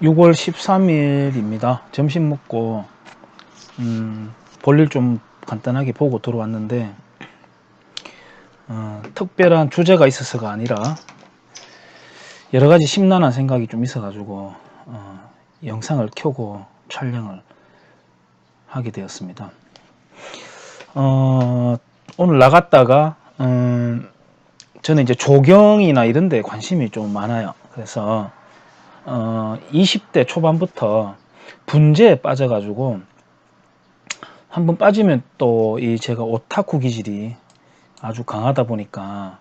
6월 13일입니다. 점심 먹고 볼일 좀 간단하게 보고 들어왔는데 특별한 주제가 있어서가 아니라 여러가지 심란한 생각이 좀 있어가지고 영상을 켜고 촬영을 하게 되었습니다. 오늘 나갔다가 저는 이제 조경이나 이런 데 관심이 좀 많아요. 그래서 20대 초반부터 분재에 빠져가지고 한번 빠지면 또 이 제가 오타쿠 기질이 아주 강하다 보니까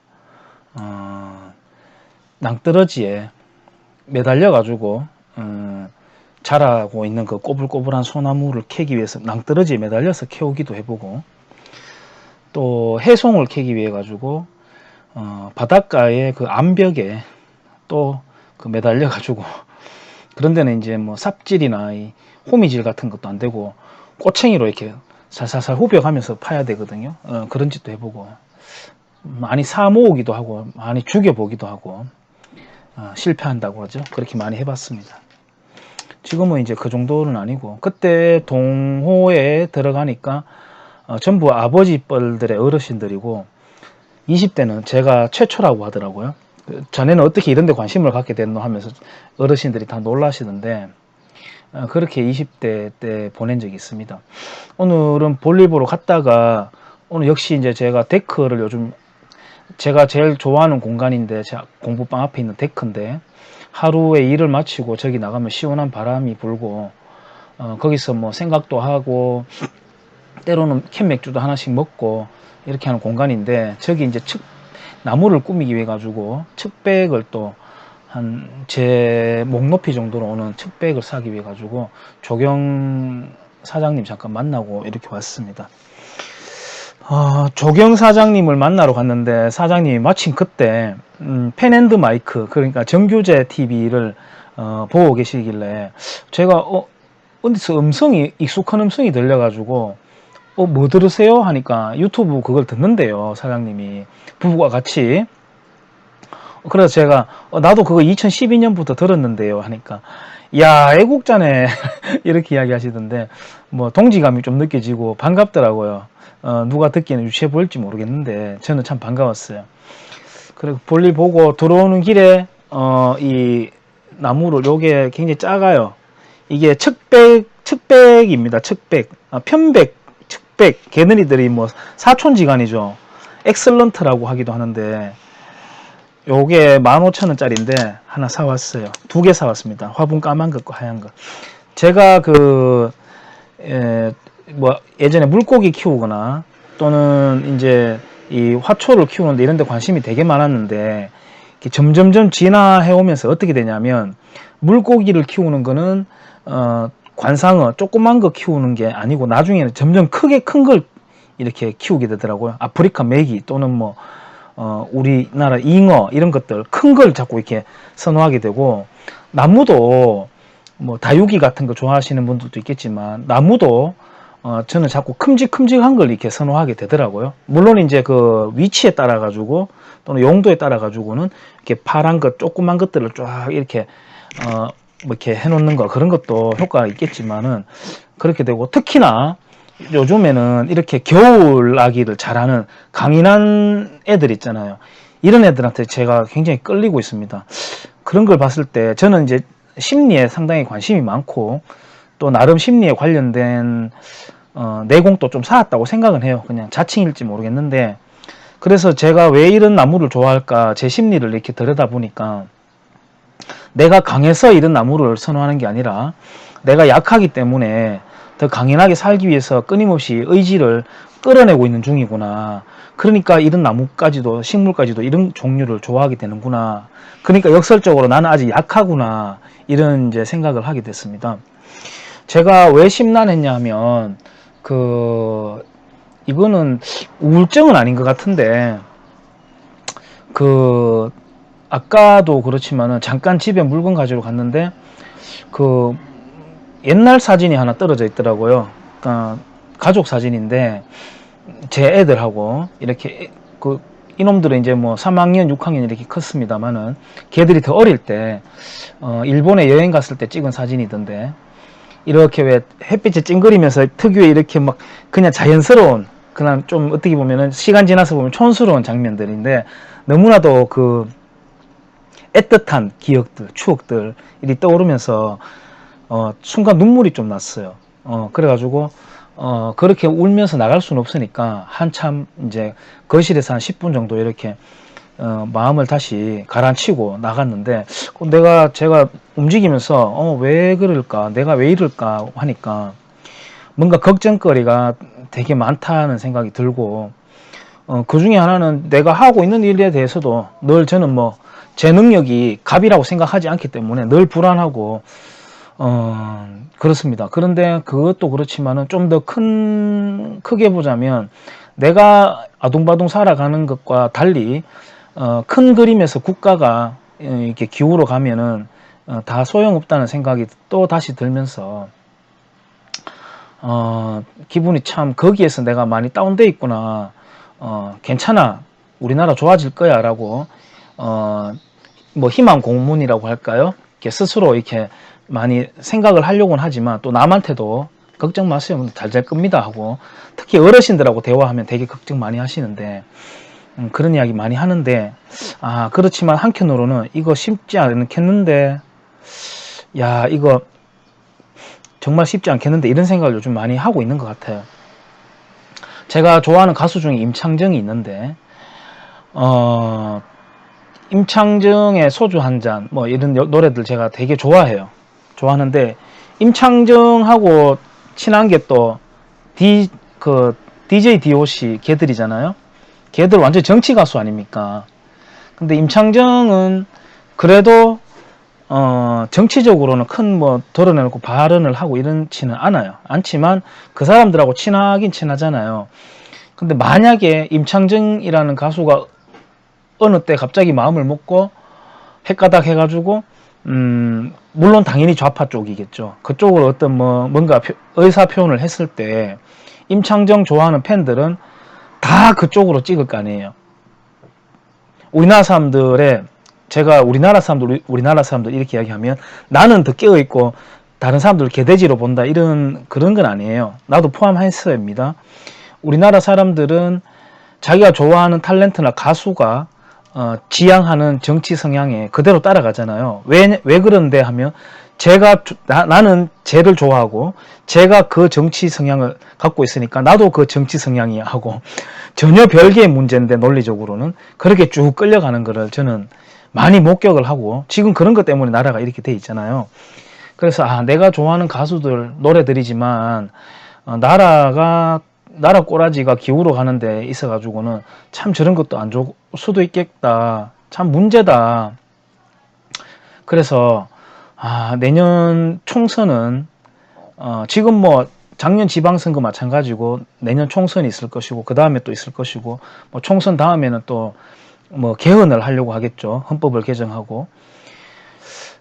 낭떠러지에 매달려 가지고 자라고 있는 그 꼬불꼬불한 소나무를 캐기 위해서 낭떠러지에 매달려서 캐오기도 해보고, 또 해송을 캐기 위해 가지고 바닷가의 그 암벽에 또 그 매달려 가지고 그런 데는 이제 뭐 삽질이나 이 호미질 같은 것도 안 되고 꼬챙이로 이렇게 살살살 후벼가면서 파야 되거든요. 그런 짓도 해보고, 많이 사 모으기도 하고 많이 죽여보기도 하고, 실패한다고 하죠. 그렇게 많이 해봤습니다. 지금은 이제 그 정도는 아니고, 그때 동호회에 들어가니까 전부 아버지 뻘들의 어르신들이고 20대는 제가 최초라고 하더라고요. 전에는 어떻게 이런 데 관심을 갖게 됐노 하면서 어르신들이 다 놀라시던데, 그렇게 20대 때 보낸 적이 있습니다. 오늘은 볼일 보러 갔다가, 오늘 역시 이제 제가 데크를 요즘 제가 제일 좋아하는 공간인데, 제 공부방 앞에 있는 데크인데, 하루에 일을 마치고 저기 나가면 시원한 바람이 불고 거기서 뭐 생각도 하고 때로는 캔맥주도 하나씩 먹고 이렇게 하는 공간인데, 저기 이제 나무를 꾸미기 위해 가지고 측백을 또 한 제 목 높이 정도로 오는 측백을 사기 위해 가지고 조경 사장님 잠깐 만나고 이렇게 왔습니다. 조경 사장님을 만나러 갔는데, 사장님이 마침 그때 펜앤드 마이크, 그러니까 정규제 TV를 보고 계시길래, 제가 어디서 음성이 익숙한 음성이 들려가지고 뭐 들으세요? 하니까 유튜브 그걸 듣는데요, 사장님이 부부가 같이. 그래서 제가 나도 그거 2012년부터 들었는데요 하니까, 야 애국자네 이렇게 이야기 하시던데, 뭐 동지감이 좀 느껴지고 반갑더라고요. 누가 듣기에는 유치해 보일지 모르겠는데 저는 참 반가웠어요. 그리고 볼일 보고 들어오는 길에 이 나무를, 요게 굉장히 작아요. 이게 측백입니다. 측백, 편백, 측백, 걔네들이 뭐 사촌지간이죠. 엑설런트라고 하기도 하는데, 요게 15,000원짜리인데 하나 사왔어요. 2개 사왔습니다. 화분 까만 것과 하얀 거. 제가 뭐 예전에 물고기 키우거나 또는 이제 이 화초를 키우는데 이런 데 관심이 되게 많았는데, 점점점 진화해 오면서 어떻게 되냐면, 물고기를 키우는 거는 관상어 조그만 거 키우는 게 아니고 나중에는 점점 크게 큰 걸 이렇게 키우게 되더라고요. 아프리카 메기 또는 뭐 우리나라 잉어 이런 것들 큰 걸 자꾸 이렇게 선호하게 되고, 나무도 뭐 다육이 같은 거 좋아하시는 분들도 있겠지만 나무도 저는 자꾸 큼직큼직한 걸 이렇게 선호하게 되더라고요. 물론 이제 그 위치에 따라 가지고 또는 용도에 따라 가지고는 이렇게 파란 것 조그만 것들을 쫙 이렇게 뭐 이렇게 해놓는 거, 그런 것도 효과가 있겠지만은 그렇게 되고, 특히나 요즘에는 이렇게 겨울 아기를 잘하는 강인한 애들 있잖아요. 이런 애들한테 제가 굉장히 끌리고 있습니다. 그런 걸 봤을 때 저는 이제 심리에 상당히 관심이 많고, 또 나름 심리에 관련된 내공도 좀 쌓았다고 생각은 해요. 그냥 자칭일지 모르겠는데, 그래서 제가 왜 이런 나무를 좋아할까, 제 심리를 이렇게 들여다보니까, 내가 강해서 이런 나무를 선호하는 게 아니라 내가 약하기 때문에 더 강인하게 살기 위해서 끊임없이 의지를 끌어내고 있는 중이구나. 그러니까 이런 나무까지도, 식물까지도 이런 종류를 좋아하게 되는구나. 그러니까 역설적으로 나는 아직 약하구나, 이런 이제 생각을 하게 됐습니다. 제가 왜 심란했냐 하면, 이거는 우울증은 아닌 것 같은데, 아까도 그렇지만은 잠깐 집에 물건 가지러 갔는데 옛날 사진이 하나 떨어져 있더라고요. 그러니까 가족 사진인데 제 애들하고 이렇게 이놈들은 이제 뭐 3학년, 6학년 이렇게 컸습니다만은 걔들이 더 어릴 때 일본에 여행 갔을 때 찍은 사진이던데 이렇게 왜 햇빛에 찡그리면서 특유의 이렇게 막 그냥 자연스러운 그냥 좀 어떻게 보면은 시간 지나서 보면 촌스러운 장면들인데 너무나도 그 애틋한 기억들, 추억들이 떠오르면서 순간 눈물이 좀 났어요. 그래가지고 그렇게 울면서 나갈 수는 없으니까 한참 이제 거실에서 한 10분 정도 이렇게 마음을 다시 가라앉히고 나갔는데 제가 움직이면서 왜 그럴까, 내가 왜 이럴까 하니까 뭔가 걱정거리가 되게 많다는 생각이 들고 그 중에 하나는 내가 하고 있는 일에 대해서도 늘 저는 뭐 제 능력이 갑이라고 생각하지 않기 때문에 늘 불안하고 그렇습니다. 그런데 그것도 그렇지만은 좀 더 크게 보자면 내가 아둥바둥 살아가는 것과 달리 큰 그림에서 국가가 이렇게 기울어 가면은 다 소용없다는 생각이 또 다시 들면서 기분이 참 거기에서 내가 많이 다운돼 있구나. 괜찮아. 우리나라 좋아질 거야 라고 뭐 희망 고문이라고 할까요? 이렇게 스스로 이렇게 많이 생각을 하려고는 하지만 또 남한테도 걱정 마세요. 잘 될 겁니다 하고 특히 어르신들하고 대화하면 되게 걱정 많이 하시는데 그런 이야기 많이 하는데 그렇지만 한편으로는 이거 쉽지 않겠는데 야 이거 정말 쉽지 않겠는데 이런 생각을 요즘 많이 하고 있는 것 같아요. 제가 좋아하는 가수 중에 임창정이 있는데 임창정의 소주 한 잔 뭐 이런 노래들 제가 되게 좋아해요. 좋아하는데 임창정하고 친한 게 또 DJ DOC 걔들이잖아요. 걔들 완전 정치 가수 아닙니까? 근데 임창정은 그래도 정치적으로는 큰 뭐 드러내놓고 발언을 하고 이렇지는 않지만 그 사람들하고 친하긴 친하잖아요. 근데 만약에 임창정이라는 가수가 어느 때 갑자기 마음을 먹고 헷가닥 해가지고 물론 당연히 좌파 쪽이겠죠. 그쪽으로 어떤 뭔가 의사 표현을 했을 때 임창정 좋아하는 팬들은 다 그쪽으로 찍을 거 아니에요. 우리나라 사람들 이렇게 이야기하면 나는 더 깨어있고 다른 사람들 개돼지로 본다 그런 건 아니에요. 나도 포함해서입니다. 우리나라 사람들은 자기가 좋아하는 탤런트나 가수가 지향하는 정치 성향에 그대로 따라가잖아요. 왜 그런데 하면 나는 쟤를 좋아하고 쟤가 그 정치 성향을 갖고 있으니까 나도 그 정치 성향이야 하고 전혀 별개의 문제인데 논리적으로는 그렇게 쭉 끌려가는 거를 저는 많이 목격을 하고 지금 그런 것 때문에 나라가 이렇게 돼 있잖아요. 그래서 내가 좋아하는 가수들 노래들이지만 나라 꼬라지가 기울어 가는데 있어 가지고는 참 저런 것도 안 좋을 수도 있겠다. 참 문제다. 그래서 내년 총선은 지금 뭐 작년 지방선거 마찬가지고 내년 총선이 있을 것이고 그 다음에 또 있을 것이고 뭐 총선 다음에는 또 뭐 개헌을 하려고 하겠죠. 헌법을 개정하고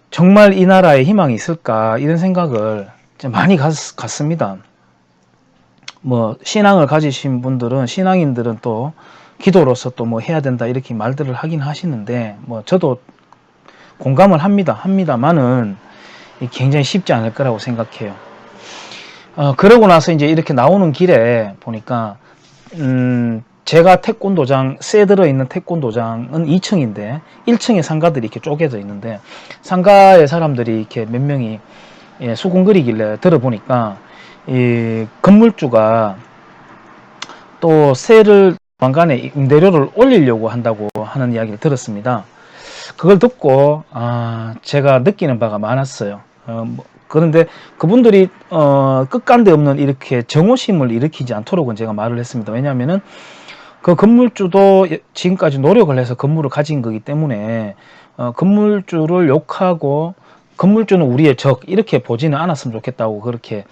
정말 이 나라에 희망이 있을까 이런 생각을 많이 갖습니다. 뭐 신앙을 가지신 분들은 신앙인들은 또 기도로서 또 뭐 해야 된다 이렇게 말들을 하긴 하시는데 뭐 저도 공감을 합니다만은 굉장히 쉽지 않을 거라고 생각해요. 그러고 나서 이제 이렇게 나오는 길에 보니까 제가 새 들어있는 태권도장은 2층인데 1층에 상가들이 이렇게 쪼개져 있는데 상가의 사람들이 이렇게 몇 명이 수군거리길래 들어보니까 이 건물주가 또 새를 조만간에 임대료를 올리려고 한다고 하는 이야기를 들었습니다. 그걸 듣고 제가 느끼는 바가 많았어요. 그런데 그분들이 끝간데 없는 이렇게 정오심을 일으키지 않도록은 제가 말을 했습니다. 왜냐하면은 그 건물주도 지금까지 노력을 해서 건물을 가진 거기 때문에 건물주를 욕하고 건물주는 우리의 적 이렇게 보지는 않았으면 좋겠다고 그렇게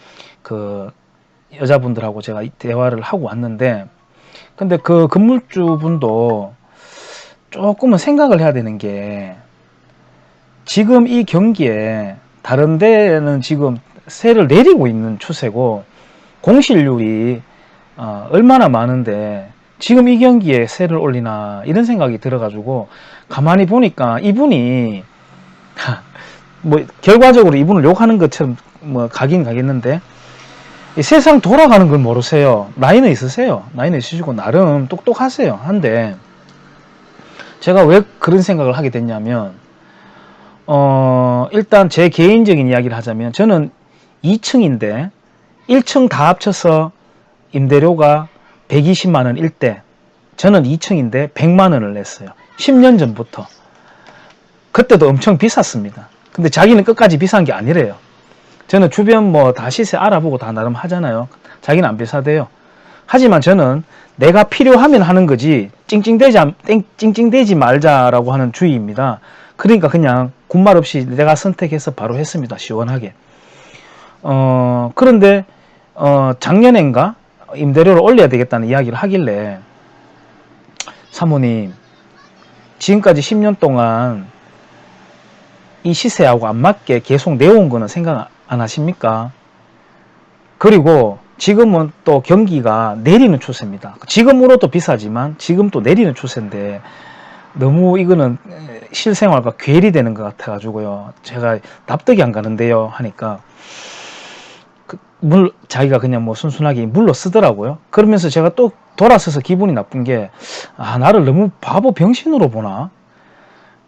그 여자분들하고 제가 대화를 하고 왔는데 근데 그 건물주분도 조금은 생각을 해야 되는 게 지금 이 경기에 다른 데는 지금 세를 내리고 있는 추세고 공실률이 얼마나 많은데 지금 이 경기에 세를 올리나 이런 생각이 들어가지고 가만히 보니까 이분이 뭐 결과적으로 이분을 욕하는 것처럼 뭐 가긴 가겠는데 이 세상 돌아가는 걸 모르세요. 나이는 있으세요. 나이는 있으시고 나름 똑똑하세요. 한데 제가 왜 그런 생각을 하게 됐냐면 일단 제 개인적인 이야기를 하자면 저는 2층인데 1층 다 합쳐서 임대료가 120만 원일 때 저는 2층인데 100만 원을 냈어요. 10년 전부터. 그때도 엄청 비쌌습니다. 근데 자기는 끝까지 비싼 게 아니래요. 저는 주변 뭐 다 시세 알아보고 다 나름 하잖아요. 자기는 안 비싸대요. 하지만 저는 내가 필요하면 하는 거지 찡찡대지 말자라고 하는 주의입니다. 그러니까 그냥 군말 없이 내가 선택해서 바로 했습니다. 시원하게. 그런데 작년엔가 임대료를 올려야 되겠다는 이야기를 하길래 사모님 지금까지 10년 동안 이 시세하고 안 맞게 계속 내온 거는 생각 안 하십니까? 그리고 지금은 또 경기가 내리는 추세입니다. 지금으로도 비싸지만 지금 또 내리는 추세인데 너무 이거는 실생활과 괴리되는 것 같아가지고요. 제가 납득이 안 가는데요 하니까 자기가 그냥 뭐 순순하게 물러 쓰더라고요. 그러면서 제가 또 돌아서서 기분이 나쁜 게 나를 너무 바보 병신으로 보나?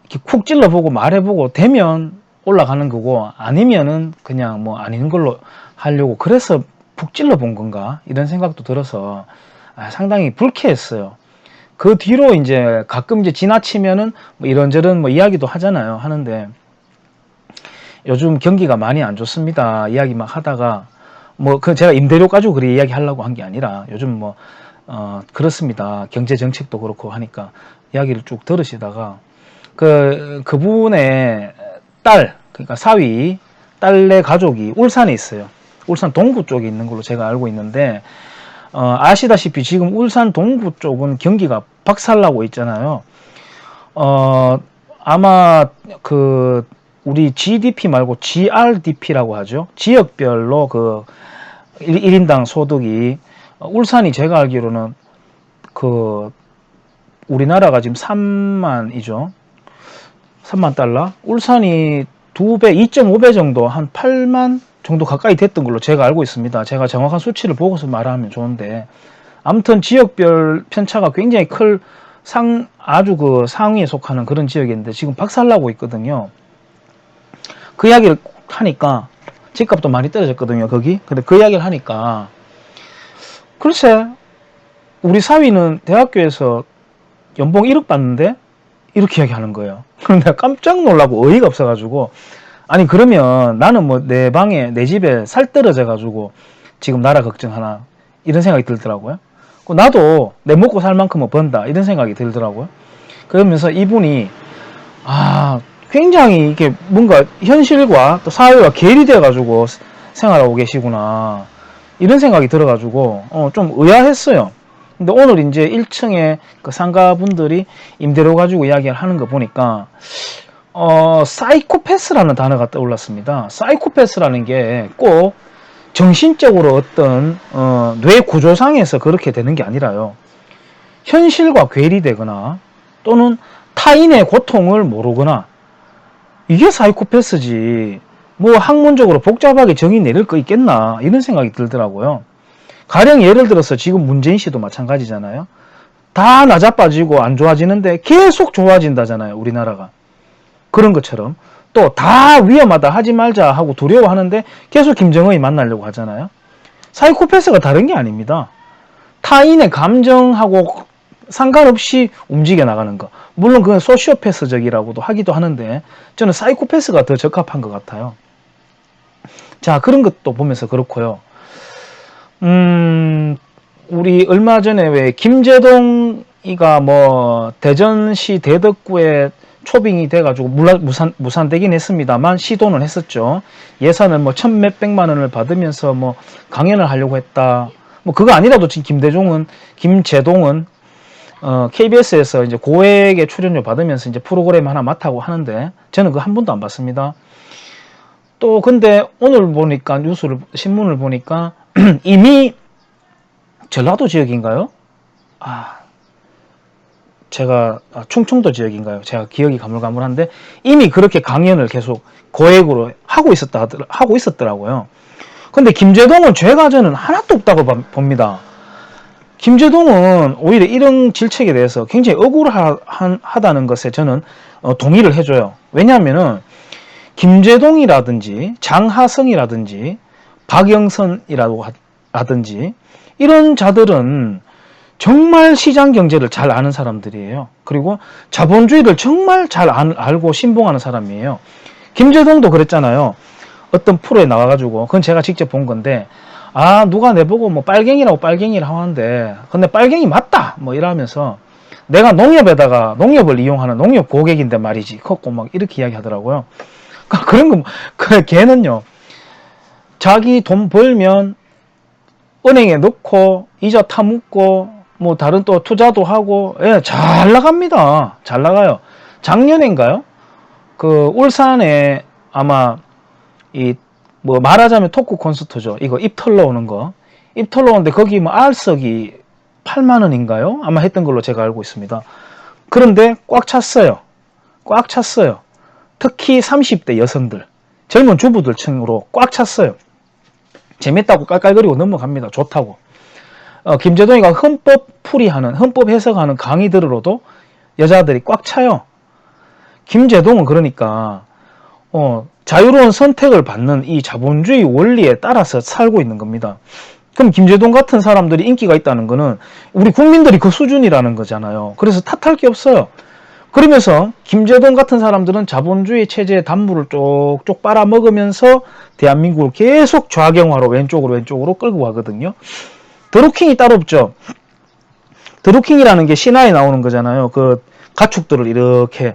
이렇게 쿡 찔러보고 말해보고 되면 올라가는 거고 아니면은 그냥 뭐 아닌 걸로 하려고 그래서 푹 찔러본 건가? 이런 생각도 들어서 상당히 불쾌했어요. 그 뒤로 이제 가끔 이제 지나치면은 뭐 이런저런 뭐 이야기도 하잖아요. 하는데 요즘 경기가 많이 안 좋습니다. 이야기 막 하다가 뭐 그 제가 임대료 가지고 그렇게 이야기 하려고 한 게 아니라 요즘 뭐 그렇습니다. 경제 정책도 그렇고 하니까 이야기를 쭉 들으시다가 그분의 딸 그러니까 사위 딸네 가족이 울산에 있어요. 울산 동구 쪽에 있는 걸로 제가 알고 있는데 아시다시피 지금 울산 동구 쪽은 경기가 박살나고 있잖아요. 아마 그 우리 GDP 말고 GRDP라고 하죠. 지역별로 그 1인당 소득이 울산이 제가 알기로는 그 우리나라가 지금 3만이죠. 3만 달러. 울산이 2배, 2.5배 정도 한 8만 정도 가까이 됐던 걸로 제가 알고 있습니다. 제가 정확한 수치를 보고서 말하면 좋은데 아무튼 지역별 편차가 굉장히 아주 그 상위에 속하는 그런 지역인데 지금 박살나고 있거든요. 그 이야기를 하니까 집값도 많이 떨어졌거든요. 거기. 근데 그 이야기를 하니까 글쎄 우리 사위는 대학교에서 연봉 1억 받는데 이렇게 이야기하는 거예요. 그럼 내가 깜짝 놀라고 어이가 없어가지고 아니 그러면 나는 뭐 내 방에 내 집에 살 떨어져 가지고 지금 나라 걱정하나 이런 생각이 들더라고요. 나도 내 먹고 살 만큼은 번다 이런 생각이 들더라고요. 그러면서 이분이 굉장히 이게 뭔가 현실과 또 사회와 괴리돼 가지고 생활하고 계시구나 이런 생각이 들어 가지고 좀 의아했어요. 근데 오늘 이제 1층에 그 상가분들이 임대료 가지고 이야기를 하는 거 보니까 사이코패스라는 단어가 떠올랐습니다. 사이코패스라는 게 꼭 정신적으로 어떤 뇌 구조상에서 그렇게 되는 게 아니라요. 현실과 괴리되거나 또는 타인의 고통을 모르거나 이게 사이코패스지. 뭐 학문적으로 복잡하게 정의 내릴 거 있겠나 이런 생각이 들더라고요. 가령 예를 들어서 지금 문재인 씨도 마찬가지잖아요. 다 나자빠지고 안 좋아지는데 계속 좋아진다잖아요. 우리나라가. 그런 것처럼 또 다 위험하다 하지 말자 하고 두려워하는데 계속 김정은이 만나려고 하잖아요. 사이코패스가 다른 게 아닙니다. 타인의 감정하고 상관없이 움직여 나가는 거. 물론 그건 소시오패스적이라고도 하기도 하는데 저는 사이코패스가 더 적합한 것 같아요. 자, 그런 것도 보면서 그렇고요. 우리 얼마 전에 왜 김제동이가 뭐 대전시 대덕구에 초빙이 돼가지고 무산되긴 했습니다만 시도는 했었죠. 예산을 뭐 천몇백만 원을 받으면서 뭐 강연을 하려고 했다. 뭐 그거 아니라도 지금 김제동은 KBS에서 이제 고액의 출연료 받으면서 이제 프로그램 하나 맡아고 하는데 저는 그거 한 번도 안 봤습니다. 또 근데 오늘 보니까 신문을 보니까 이미 전라도 지역인가요? 제가 충청도 지역인가요? 제가 기억이 가물가물한데 이미 그렇게 강연을 계속 고액으로 하고 있었더라고요. 근데 김제동은 죄가 저는 하나도 없다고 봅니다. 김제동은 오히려 이런 질책에 대해서 굉장히 억울하다는 것에 저는 동의를 해줘요. 왜냐하면은 김제동이라든지 장하성이라든지 박영선이라든지 이런 자들은 정말 시장 경제를 잘 아는 사람들이에요. 그리고 자본주의를 정말 잘 알고 신봉하는 사람이에요. 김제동도 그랬잖아요. 어떤 프로에 나와가지고, 그건 제가 직접 본 건데, 누가 내보고 뭐 빨갱이라고 하는데, 근데 빨갱이 맞다! 뭐 이러면서, 내가 농협을 이용하는 농협 고객인데 말이지. 컸고 막 이렇게 이야기 하더라고요. 그런 거, 걔는요, 자기 돈 벌면 은행에 넣고, 이자 타묻고, 뭐 다른 또 투자도 하고, 예, 잘 나갑니다. 잘 나가요. 작년인가요? 그 울산에 아마 뭐 말하자면 토크 콘서트죠. 이거 입 털러 오는 거. 입 털러 오는데 거기 뭐 알석이 8만 원인가요? 아마 했던 걸로 제가 알고 있습니다. 그런데 꽉 찼어요. 꽉 찼어요. 특히 30대 여성들, 젊은 주부들 층으로 꽉 찼어요. 재밌다고 깔깔거리고 넘어갑니다. 좋다고. 김제동이가 헌법 해석하는 강의 들으러도 여자들이 꽉 차요. 김제동은 그러니까 자유로운 선택을 받는 이 자본주의 원리에 따라서 살고 있는 겁니다. 그럼 김제동 같은 사람들이 인기가 있다는 거는 우리 국민들이 그 수준이라는 거잖아요. 그래서 탓할 게 없어요. 그러면서 김제동 같은 사람들은 자본주의 체제의 단물을 쪽쪽 빨아먹으면서 대한민국을 계속 좌경화로 왼쪽으로 끌고 가거든요. 드루킹이 따로 없죠. 드루킹이라는 게 신화에 나오는 거잖아요. 그 가축들을 이렇게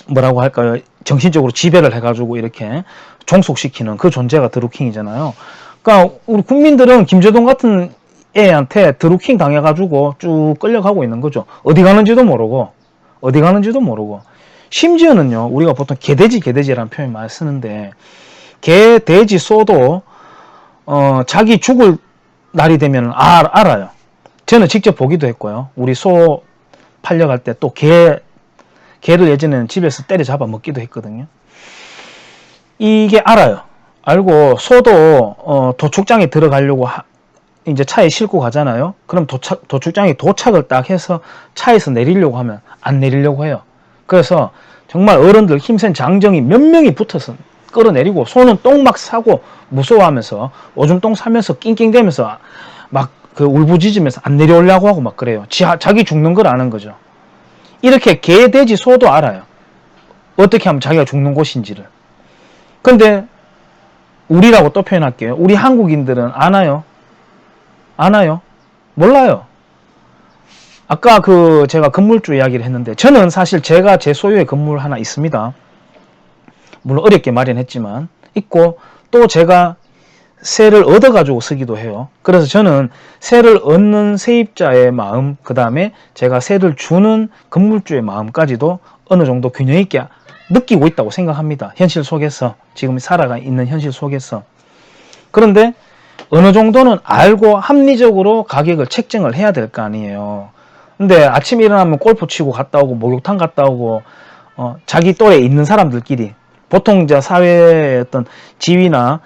뭐라고 할까요? 정신적으로 지배를 해가지고 이렇게 종속시키는 그 존재가 드루킹이잖아요. 그러니까 우리 국민들은 김제동 같은 애한테 드루킹 당해가지고 쭉 끌려가고 있는 거죠. 어디 가는지도 모르고. 심지어는요, 우리가 보통 개돼지라는 표현 많이 쓰는데, 개, 돼지, 소도, 자기 죽을 날이 되면 알아요. 저는 직접 보기도 했고요. 우리 소 팔려갈 때 또 개를 예전에는 집에서 때려잡아 먹기도 했거든요. 이게 알아요. 알고 소도 도축장에 들어가려고 이제 차에 싣고 가잖아요. 그럼 도축장에 도착을 딱 해서 차에서 내리려고 하면 안 내리려고 해요. 그래서 정말 어른들 힘센 장정이 몇 명이 붙어서 끌어내리고, 소는 똥 막 싸고 무서워하면서 오줌 똥 싸면서 낑낑대면서 막 그 울부짖으면서 안 내려오려고 하고 막 그래요. 자기 죽는 걸 아는 거죠. 이렇게 개, 돼지, 소도 알아요. 어떻게 하면 자기가 죽는 곳인지를. 근데 우리라고 또 표현할게요. 우리 한국인들은 아나요? 몰라요. 아까 제가 건물주 이야기를 했는데, 저는 사실 제가 제 소유의 건물 하나 있습니다. 물론 어렵게 마련했지만 있고, 또 제가 세를 얻어가지고 쓰기도 해요. 그래서 저는 세를 얻는 세입자의 마음, 그 다음에 제가 세를 주는 건물주의 마음까지도 어느 정도 균형 있게 느끼고 있다고 생각합니다. 현실 속에서, 지금 살아가 있는 현실 속에서. 그런데 어느 정도는 알고 합리적으로 가격을 책정을 해야 될 거 아니에요. 근데 아침에 일어나면 골프 치고 갔다 오고 목욕탕 갔다 오고 자기 또래에 있는 사람들끼리, 보통 이제 사회의 어떤 지위나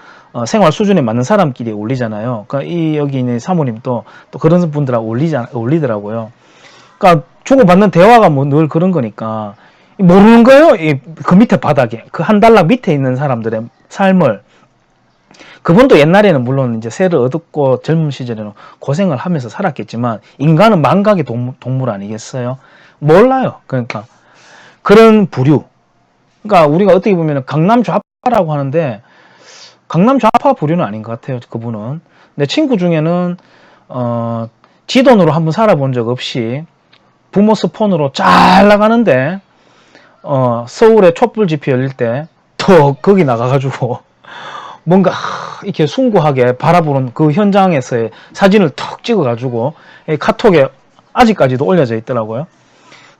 생활 수준에 맞는 사람끼리 올리잖아요. 그러니까 여기 있는 사모님도 또 그런 분들하고 올리더라고요. 그러니까 주고받는 대화가 뭐 늘 그런 거니까 모르는 거예요. 그 밑에 바닥에 그 한 달락 밑에 있는 사람들의 삶을. 그분도 옛날에는 물론 이제 세를 얻었고 젊은 시절에는 고생을 하면서 살았겠지만, 인간은 망각의 동물 아니겠어요? 몰라요. 그러니까 그런 부류. 그러니까 우리가 어떻게 보면 강남 좌파라고 하는데, 강남 좌파 부류는 아닌 것 같아요. 그분은. 내 친구 중에는 지 돈으로 한번 살아본 적 없이 부모 스폰으로 잘 나가는데, 서울에 촛불 집회 열릴 때 또 거기 나가가지고 뭔가 이렇게 숭고하게 바라보는 그 현장에서의 사진을 턱 찍어가지고 카톡에 아직까지도 올려져 있더라고요.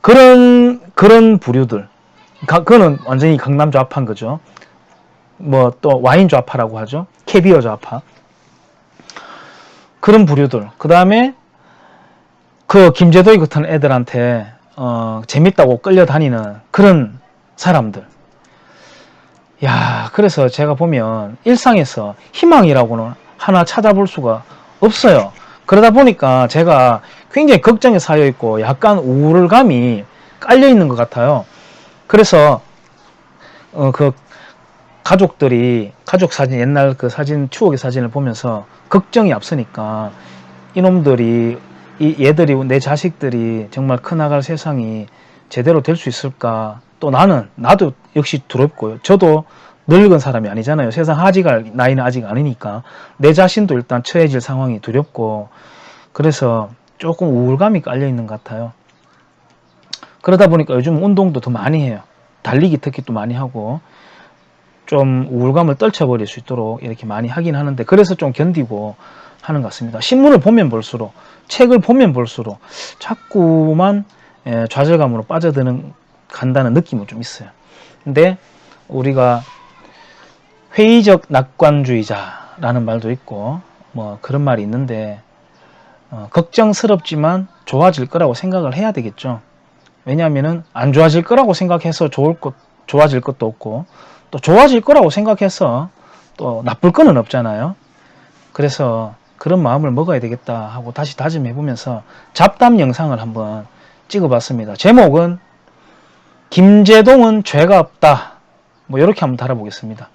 그런 부류들. 그거는 완전히 강남 좌파인 거죠. 뭐 또 와인 좌파라고 하죠. 캐비어 좌파. 그런 부류들. 그 다음에 그 김재도이 같은 애들한테 재밌다고 끌려다니는 그런 사람들. 야, 그래서 제가 보면 일상에서 희망이라고는 하나 찾아볼 수가 없어요. 그러다 보니까 제가 굉장히 걱정에 쌓여 있고 약간 우울감이 깔려 있는 것 같아요. 그래서 그 가족들이 가족 사진, 옛날 그 사진, 추억의 사진을 보면서 걱정이 앞서니까 이놈들이 얘들이, 내 자식들이 정말 커나갈 세상이 제대로 될 수 있을까. 또 나도 역시 두렵고요. 저도 늙은 사람이 아니잖아요. 세상 하지갈 나이는 아직 아니니까 내 자신도 일단 처해질 상황이 두렵고, 그래서 조금 우울감이 깔려 있는 것 같아요. 그러다 보니까 요즘 운동도 더 많이 해요. 달리기 특히 또 많이 하고 좀 우울감을 떨쳐버릴 수 있도록 이렇게 많이 하긴 하는데, 그래서 좀 견디고 하는 것 같습니다. 신문을 보면 볼수록, 책을 보면 볼수록 자꾸만 좌절감으로 간다는 느낌은 좀 있어요. 근데 우리가 회의적 낙관주의자라는 말도 있고 뭐 그런 말이 있는데, 걱정스럽지만 좋아질 거라고 생각을 해야 되겠죠. 왜냐하면은 안 좋아질 거라고 생각해서 좋아질 것도 없고, 또 좋아질 거라고 생각해서 또 나쁠 거는 없잖아요. 그래서 그런 마음을 먹어야 되겠다 하고 다시 다짐해 보면서 잡담 영상을 한번 찍어봤습니다. 제목은 김제동은 죄가 없다, 뭐 이렇게 한번 달아보겠습니다.